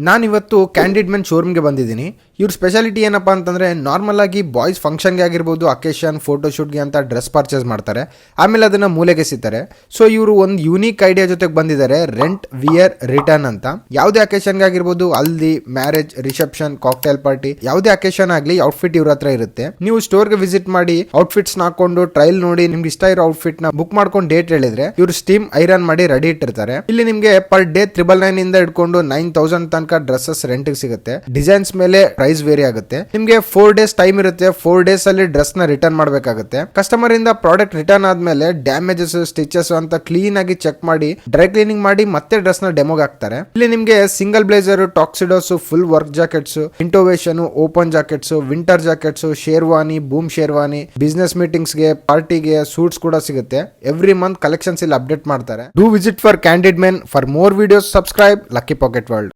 ನಾನಿವತ್ತು candid men ಶೋರೂಮ್ಗೆ ಬಂದಿದ್ದೀನಿ. ಇವ್ರ ಸ್ಪೆಷಾಲಿಟಿ ಏನಪ್ಪ ಅಂತಂದರೆ, ನಾರ್ಮಲ್ ಆಗಿ ಬಾಯ್ಸ್ ಫಂಕ್ಷನ್ಗೆ ಆಗಿರ್ಬೋದು, ಅಕೇಶನ್ ಫೋಟೋಶೂಟ್ಗೆ ಅಂತ ಡ್ರೆಸ್ ಪರ್ಚೇಸ್ ಮಾಡ್ತಾರೆ, ಆಮೇಲೆ ಅದನ್ನು ಮೂಲೆಗೆ ಸಿಗ್ತಾರೆ. ಸೊ ಇವರು ಒಂದು ಯೂನಿಕ್ ಐಡಿಯಾ ಜೊತೆಗೆ ಬಂದಿದ್ದಾರೆ, ರೆಂಟ್ ವಿಯರ್ ರಿಟರ್ನ್ ಅಂತ. ಯಾವುದೇ ಅಕೇಶನ್ಗೆ ಆಗಿರ್ಬೋದು, ಹಲ್ದಿ, ಮ್ಯಾರೇಜ್, ರಿಸೆಪ್ಷನ್, ಕಾಕ್ಟೇಲ್ ಪಾರ್ಟಿ, ಯಾವುದೇ ಅಕೇಶನ್ ಆಗಲಿ ಔಟ್ಫಿಟ್ ಇವ್ರ ಹತ್ರ ಇರುತ್ತೆ. ನೀವು ಸ್ಟೋರ್ಗೆ ವಿಸಿಟ್ ಮಾಡಿ ಔಟ್ಫಿಟ್ಸ್ ಹಾಕೊಂಡು ಟ್ರಯಲ್ ನೋಡಿ ನಿಮ್ಗೆ ಇಷ್ಟ ಇರೋ ಔಟ್ಫಿಟ್ ನ ಬುಕ್ ಮಾಡ್ಕೊಂಡು ಡೇಟ್ ಹೇಳಿದ್ರೆ ಇವರು ಸ್ಟೀಮ್ ಐರನ್ ಮಾಡಿ ರೆಡಿ ಇಟ್ಟಿರ್ತಾರೆ. ಇಲ್ಲಿ ನಿಮ್ಗೆ ಪರ್ ಡೇ 999 ಇಂದ ಹಿಡ್ಕೊಂಡು 9000 ತನಕ ಡ್ರೆಸ್ಸಸ್ ರೆಂಟ್ ಸಿಗುತ್ತೆ. ಡಿಸೈನ್ಸ್ ಮೇಲೆ ಪ್ರೈಸ್ ವೇರಿ ಆಗುತ್ತೆ. ನಿಮ್ಗೆ 4 ಡೇಸ್ ಟೈಮ್ ಇರುತ್ತೆ. 4 ಡೇಸ್ ಅಲ್ಲಿ ಡ್ರೆಸ್ ನ ರಿಟರ್ನ್ ಮಾಡಬೇಕಾಗುತ್ತೆ. ಕಸ್ಟಮರ್ ಇಂದ ಪ್ರಾಡಕ್ಟ್ ರಿಟರ್ನ್ ಆದ್ಮೇಲೆ ಡ್ಯಾಮೇಜಸ್, ಸ್ಟಿಚಸ್ ಅಂತ ಕ್ಲೀನ್ ಆಗಿ ಚೆಕ್ ಮಾಡಿ ಡ್ರೈ ಕ್ಲೀನಿಂಗ್ ಮಾಡಿ ಮತ್ತೆ ಡ್ರೆಸ್ ನ ಡೆಮೋಗೆ ಹಾಕ್ತಾರೆ. ಇಲ್ಲಿ ನಿಮ್ಗೆ single blazer, tuxedos, full work jackets, ಇಂಟೋವೇಷನ್, open jackets, winter jackets, sherwani, boom sherwani, business meetings ಗೆ, ಪಾರ್ಟಿಗೆ ಸೂಟ್ಸ್ ಕೂಡ ಸಿಗುತ್ತೆ. ಎವ್ರಿ ಮಂತ್ ಕಲೆಕ್ಷನ್ಸ್ ಇಲ್ಲಿ ಅಪ್ಡೇಟ್ ಮಾಡ್ತಾರೆ. Do visit for Candid Men. For more videos subscribe Lucky Pocket world.